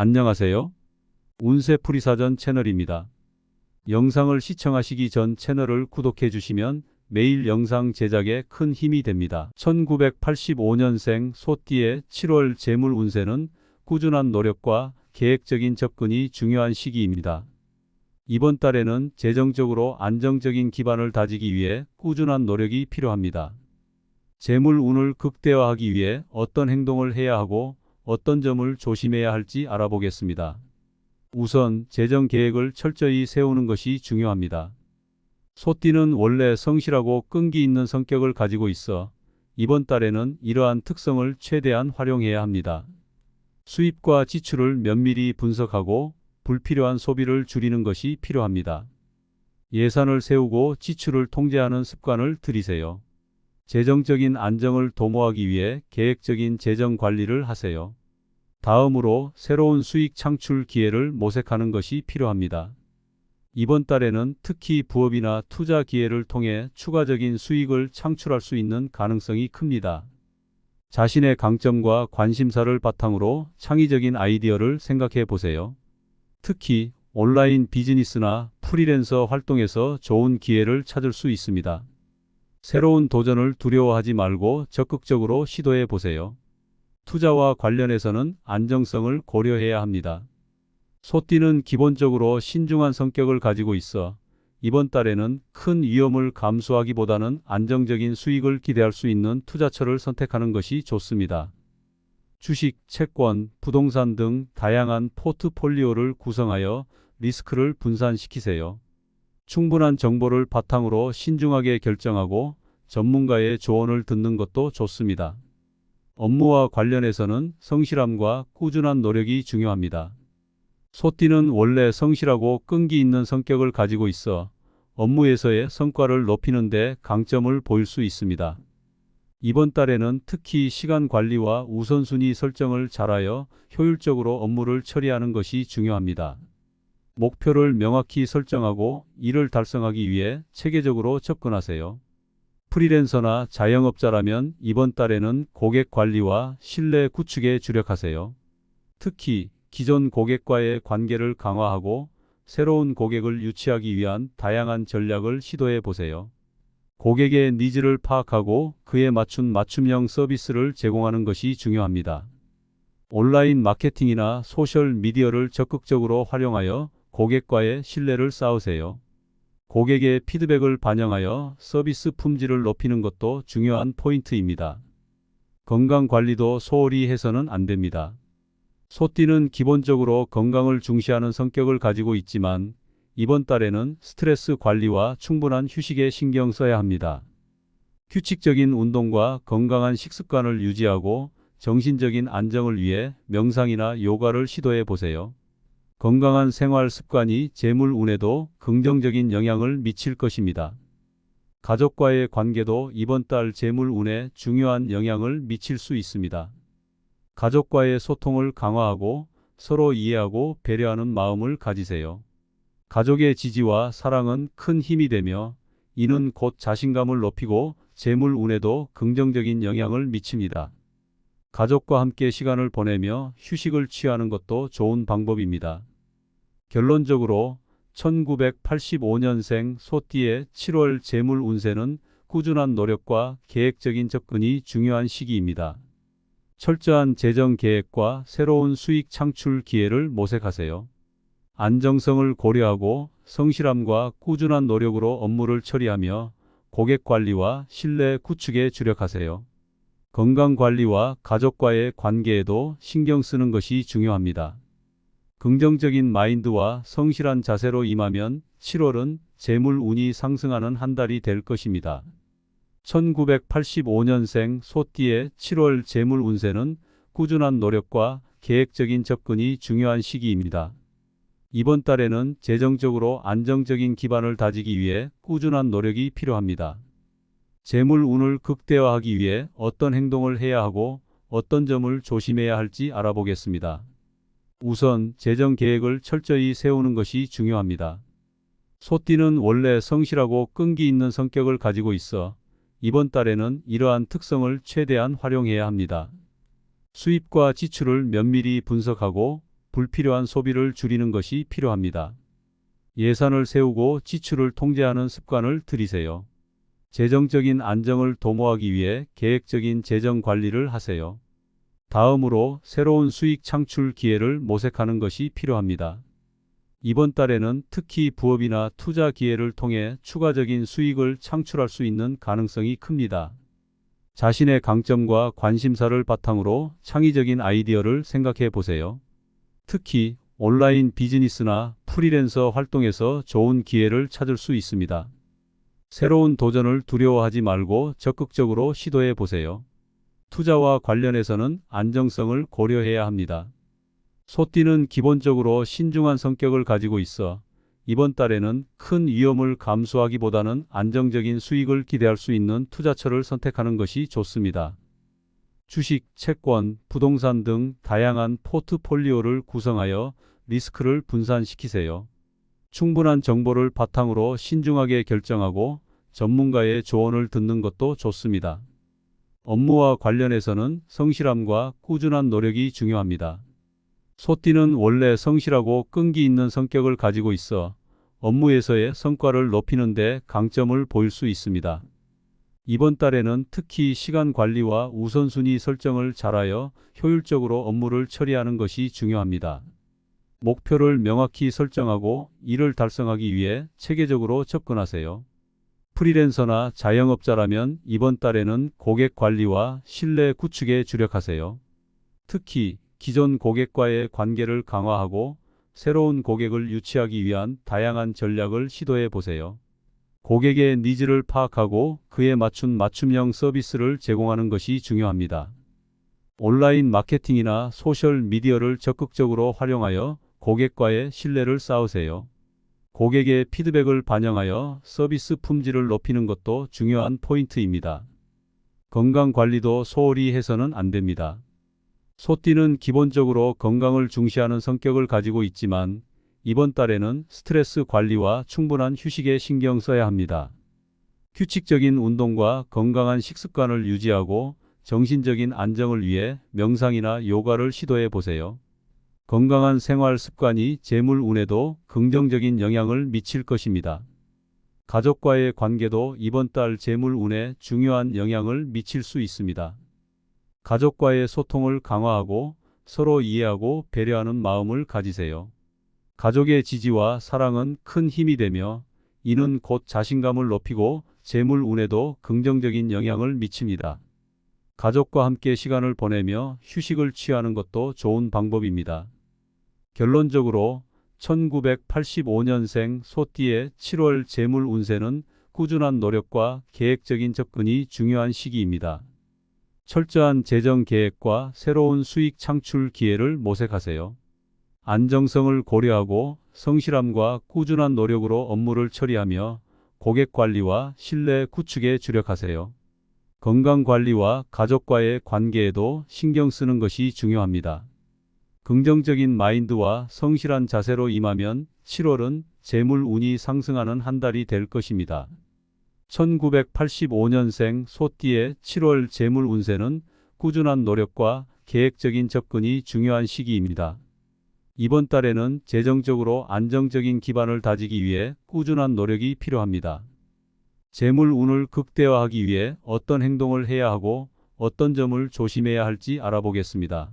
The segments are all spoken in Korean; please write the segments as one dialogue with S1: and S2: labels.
S1: 안녕하세요. 운세풀이사전 채널입니다. 영상을 시청하시기 전 채널을 구독해 주시면 매일 영상 제작에 큰 힘이 됩니다. 1985년생 소띠의 7월 재물 운세는 꾸준한 노력과 계획적인 접근이 중요한 시기입니다. 이번 달에는 재정적으로 안정적인 기반을 다지기 위해 꾸준한 노력이 필요합니다. 재물 운을 극대화하기 위해 어떤 행동을 해야 하고 어떤 점을 조심해야 할지 알아보겠습니다. 우선 재정 계획을 철저히 세우는 것이 중요합니다. 소띠는 원래 성실하고 끈기 있는 성격을 가지고 있어 이번 달에는 이러한 특성을 최대한 활용해야 합니다. 수입과 지출을 면밀히 분석하고 불필요한 소비를 줄이는 것이 필요합니다. 예산을 세우고 지출을 통제하는 습관을 들이세요. 재정적인 안정을 도모하기 위해 계획적인 재정 관리를 하세요. 다음으로 새로운 수익 창출 기회를 모색하는 것이 필요합니다. 이번 달에는 특히 부업이나 투자 기회를 통해 추가적인 수익을 창출할 수 있는 가능성이 큽니다. 자신의 강점과 관심사를 바탕으로 창의적인 아이디어를 생각해 보세요. 특히 온라인 비즈니스나 프리랜서 활동에서 좋은 기회를 찾을 수 있습니다. 새로운 도전을 두려워하지 말고 적극적으로 시도해 보세요. 투자와 관련해서는 안정성을 고려해야 합니다. 소띠는 기본적으로 신중한 성격을 가지고 있어 이번 달에는 큰 위험을 감수하기보다는 안정적인 수익을 기대할 수 있는 투자처를 선택하는 것이 좋습니다. 주식, 채권, 부동산 등 다양한 포트폴리오를 구성하여 리스크를 분산시키세요. 충분한 정보를 바탕으로 신중하게 결정하고 전문가의 조언을 듣는 것도 좋습니다. 업무와 관련해서는 성실함과 꾸준한 노력이 중요합니다. 소띠는 원래 성실하고 끈기 있는 성격을 가지고 있어 업무에서의 성과를 높이는 데 강점을 보일 수 있습니다. 이번 달에는 특히 시간 관리와 우선순위 설정을 잘하여 효율적으로 업무를 처리하는 것이 중요합니다. 목표를 명확히 설정하고 이를 달성하기 위해 체계적으로 접근하세요. 프리랜서나 자영업자라면 이번 달에는 고객 관리와 신뢰 구축에 주력하세요. 특히 기존 고객과의 관계를 강화하고 새로운 고객을 유치하기 위한 다양한 전략을 시도해 보세요. 고객의 니즈를 파악하고 그에 맞춘 맞춤형 서비스를 제공하는 것이 중요합니다. 온라인 마케팅이나 소셜 미디어를 적극적으로 활용하여 고객과의 신뢰를 쌓으세요. 고객의 피드백을 반영하여 서비스 품질을 높이는 것도 중요한 포인트입니다. 건강 관리도 소홀히 해서는 안 됩니다. 소띠는 기본적으로 건강을 중시하는 성격을 가지고 있지만 이번 달에는 스트레스 관리와 충분한 휴식에 신경 써야 합니다. 규칙적인 운동과 건강한 식습관을 유지하고 정신적인 안정을 위해 명상이나 요가를 시도해 보세요. 건강한 생활 습관이 재물 운에도 긍정적인 영향을 미칠 것입니다. 가족과의 관계도 이번 달 재물 운에 중요한 영향을 미칠 수 있습니다. 가족과의 소통을 강화하고 서로 이해하고 배려하는 마음을 가지세요. 가족의 지지와 사랑은 큰 힘이 되며 이는 곧 자신감을 높이고 재물 운에도 긍정적인 영향을 미칩니다. 가족과 함께 시간을 보내며 휴식을 취하는 것도 좋은 방법입니다. 결론적으로 1985년생 소띠의 7월 재물 운세는 꾸준한 노력과 계획적인 접근이 중요한 시기입니다. 철저한 재정 계획과 새로운 수익 창출 기회를 모색하세요. 안정성을 고려하고 성실함과 꾸준한 노력으로 업무를 처리하며 고객 관리와 신뢰 구축에 주력하세요. 건강 관리와 가족과의 관계에도 신경 쓰는 것이 중요합니다. 긍정적인 마인드와 성실한 자세로 임하면 7월은 재물 운이 상승하는 한 달이 될 것입니다. 1985년생 소띠의 7월 재물 운세는 꾸준한 노력과 계획적인 접근이 중요한 시기입니다. 이번 달에는 재정적으로 안정적인 기반을 다지기 위해 꾸준한 노력이 필요합니다. 재물 운을 극대화하기 위해 어떤 행동을 해야 하고 어떤 점을 조심해야 할지 알아보겠습니다. 우선 재정 계획을 철저히 세우는 것이 중요합니다. 소띠는 원래 성실하고 끈기 있는 성격을 가지고 있어 이번 달에는 이러한 특성을 최대한 활용해야 합니다. 수입과 지출을 면밀히 분석하고 불필요한 소비를 줄이는 것이 필요합니다. 예산을 세우고 지출을 통제하는 습관을 들이세요. 재정적인 안정을 도모하기 위해 계획적인 재정 관리를 하세요. 다음으로 새로운 수익 창출 기회를 모색하는 것이 필요합니다. 이번 달에는 특히 부업이나 투자 기회를 통해 추가적인 수익을 창출할 수 있는 가능성이 큽니다. 자신의 강점과 관심사를 바탕으로 창의적인 아이디어를 생각해 보세요. 특히 온라인 비즈니스나 프리랜서 활동에서 좋은 기회를 찾을 수 있습니다. 새로운 도전을 두려워하지 말고 적극적으로 시도해 보세요. 투자와 관련해서는 안정성을 고려해야 합니다. 소띠는 기본적으로 신중한 성격을 가지고 있어 이번 달에는 큰 위험을 감수하기보다는 안정적인 수익을 기대할 수 있는 투자처를 선택하는 것이 좋습니다. 주식, 채권, 부동산 등 다양한 포트폴리오를 구성하여 리스크를 분산시키세요. 충분한 정보를 바탕으로 신중하게 결정하고 전문가의 조언을 듣는 것도 좋습니다. 업무와 관련해서는 성실함과 꾸준한 노력이 중요합니다. 소띠는 원래 성실하고 끈기 있는 성격을 가지고 있어 업무에서의 성과를 높이는 데 강점을 보일 수 있습니다. 이번 달에는 특히 시간 관리와 우선순위 설정을 잘하여 효율적으로 업무를 처리하는 것이 중요합니다. 목표를 명확히 설정하고 이를 달성하기 위해 체계적으로 접근하세요. 프리랜서나 자영업자라면 이번 달에는 고객 관리와 신뢰 구축에 주력하세요. 특히 기존 고객과의 관계를 강화하고 새로운 고객을 유치하기 위한 다양한 전략을 시도해 보세요. 고객의 니즈를 파악하고 그에 맞춘 맞춤형 서비스를 제공하는 것이 중요합니다. 온라인 마케팅이나 소셜 미디어를 적극적으로 활용하여 고객과의 신뢰를 쌓으세요. 고객의 피드백을 반영하여 서비스 품질을 높이는 것도 중요한 포인트입니다. 건강 관리도 소홀히 해서는 안 됩니다. 소띠는 기본적으로 건강을 중시하는 성격을 가지고 있지만 이번 달에는 스트레스 관리와 충분한 휴식에 신경 써야 합니다. 규칙적인 운동과 건강한 식습관을 유지하고 정신적인 안정을 위해 명상이나 요가를 시도해 보세요. 건강한 생활 습관이 재물 운에도 긍정적인 영향을 미칠 것입니다. 가족과의 관계도 이번 달 재물 운에 중요한 영향을 미칠 수 있습니다. 가족과의 소통을 강화하고 서로 이해하고 배려하는 마음을 가지세요. 가족의 지지와 사랑은 큰 힘이 되며 이는 곧 자신감을 높이고 재물 운에도 긍정적인 영향을 미칩니다. 가족과 함께 시간을 보내며 휴식을 취하는 것도 좋은 방법입니다. 결론적으로 1985년생 소띠의 7월 재물 운세는 꾸준한 노력과 계획적인 접근이 중요한 시기입니다. 철저한 재정 계획과 새로운 수익 창출 기회를 모색하세요. 안정성을 고려하고 성실함과 꾸준한 노력으로 업무를 처리하며 고객 관리와 신뢰 구축에 주력하세요. 건강 관리와 가족과의 관계에도 신경 쓰는 것이 중요합니다. 긍정적인 마인드와 성실한 자세로 임하면 7월은 재물 운이 상승하는 한 달이 될 것입니다. 1985년생 소띠의 7월 재물 운세는 꾸준한 노력과 계획적인 접근이 중요한 시기입니다. 이번 달에는 재정적으로 안정적인 기반을 다지기 위해 꾸준한 노력이 필요합니다. 재물 운을 극대화하기 위해 어떤 행동을 해야 하고 어떤 점을 조심해야 할지 알아보겠습니다.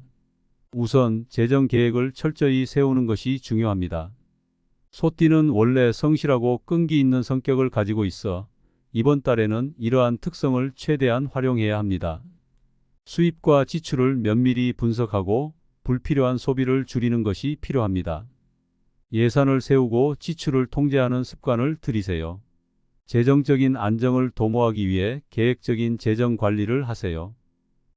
S1: 우선 재정 계획을 철저히 세우는 것이 중요합니다. 소띠는 원래 성실하고 끈기 있는 성격을 가지고 있어 이번 달에는 이러한 특성을 최대한 활용해야 합니다. 수입과 지출을 면밀히 분석하고 불필요한 소비를 줄이는 것이 필요합니다. 예산을 세우고 지출을 통제하는 습관을 들이세요. 재정적인 안정을 도모하기 위해 계획적인 재정 관리를 하세요.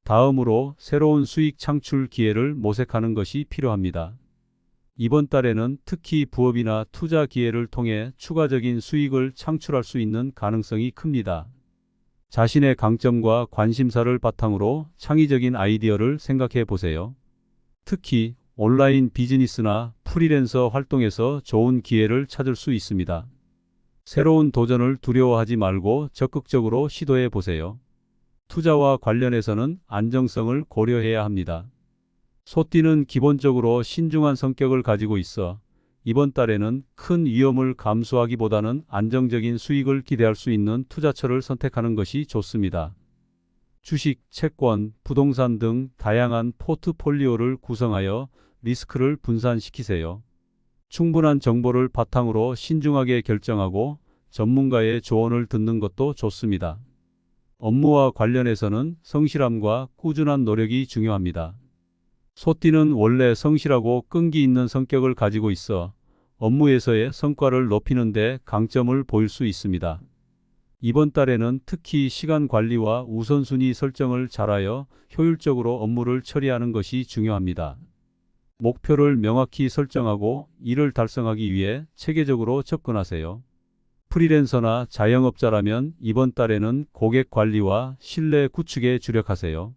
S1: 다음으로 새로운 수익 창출 기회를 모색하는 것이 필요합니다. 이번 달에는 특히 부업이나 투자 기회를 통해 추가적인 수익을 창출할 수 있는 가능성이 큽니다. 자신의 강점과 관심사를 바탕으로 창의적인 아이디어를 생각해 보세요. 특히 온라인 비즈니스나 프리랜서 활동에서 좋은 기회를 찾을 수 있습니다. 새로운 도전을 두려워하지 말고 적극적으로 시도해 보세요. 투자와 관련해서는 안정성을 고려해야 합니다. 소띠는 기본적으로 신중한 성격을 가지고 있어 이번 달에는 큰 위험을 감수하기보다는 안정적인 수익을 기대할 수 있는 투자처를 선택하는 것이 좋습니다. 주식, 채권, 부동산 등 다양한 포트폴리오를 구성하여 리스크를 분산시키세요. 충분한 정보를 바탕으로 신중하게 결정하고 전문가의 조언을 듣는 것도 좋습니다. 업무와 관련해서는 성실함과 꾸준한 노력이 중요합니다. 소띠는 원래 성실하고 끈기 있는 성격을 가지고 있어 업무에서의 성과를 높이는 데 강점을 보일 수 있습니다. 이번 달에는 특히 시간 관리와 우선순위 설정을 잘하여 효율적으로 업무를 처리하는 것이 중요합니다. 목표를 명확히 설정하고 이를 달성하기 위해 체계적으로 접근하세요. 프리랜서나 자영업자라면 이번 달에는 고객 관리와 신뢰 구축에 주력하세요.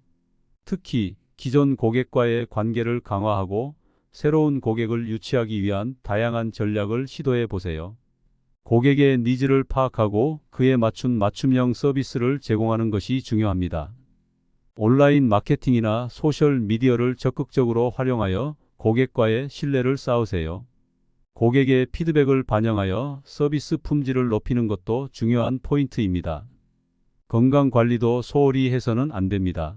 S1: 특히 기존 고객과의 관계를 강화하고 새로운 고객을 유치하기 위한 다양한 전략을 시도해 보세요. 고객의 니즈를 파악하고 그에 맞춘 맞춤형 서비스를 제공하는 것이 중요합니다. 온라인 마케팅이나 소셜 미디어를 적극적으로 활용하여 고객과의 신뢰를 쌓으세요. 고객의 피드백을 반영하여 서비스 품질을 높이는 것도 중요한 포인트입니다. 건강 관리도 소홀히 해서는 안 됩니다.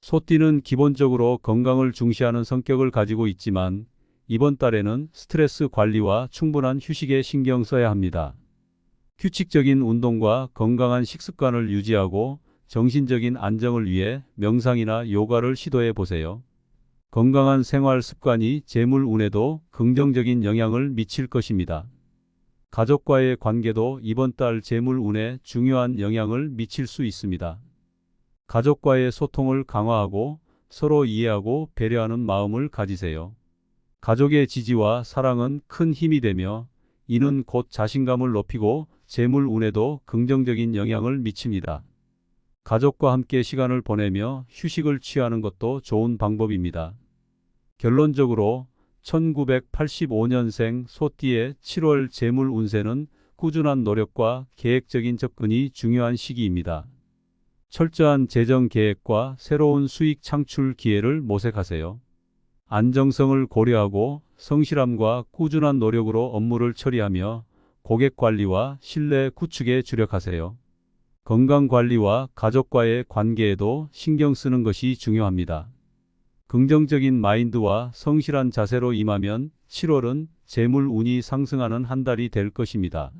S1: 소띠는 기본적으로 건강을 중시하는 성격을 가지고 있지만 이번 달에는 스트레스 관리와 충분한 휴식에 신경 써야 합니다. 규칙적인 운동과 건강한 식습관을 유지하고 정신적인 안정을 위해 명상이나 요가를 시도해 보세요. 건강한 생활 습관이 재물 운에도 긍정적인 영향을 미칠 것입니다. 가족과의 관계도 이번 달 재물 운에 중요한 영향을 미칠 수 있습니다. 가족과의 소통을 강화하고 서로 이해하고 배려하는 마음을 가지세요. 가족의 지지와 사랑은 큰 힘이 되며 이는 곧 자신감을 높이고 재물 운에도 긍정적인 영향을 미칩니다. 가족과 함께 시간을 보내며 휴식을 취하는 것도 좋은 방법입니다. 결론적으로 1985년생 소띠의 7월 재물 운세는 꾸준한 노력과 계획적인 접근이 중요한 시기입니다. 철저한 재정 계획과 새로운 수익 창출 기회를 모색하세요. 안정성을 고려하고 성실함과 꾸준한 노력으로 업무를 처리하며 고객 관리와 신뢰 구축에 주력하세요. 건강 관리와 가족과의 관계에도 신경 쓰는 것이 중요합니다. 긍정적인 마인드와 성실한 자세로 임하면 7월은 재물 운이 상승하는 한 달이 될 것입니다.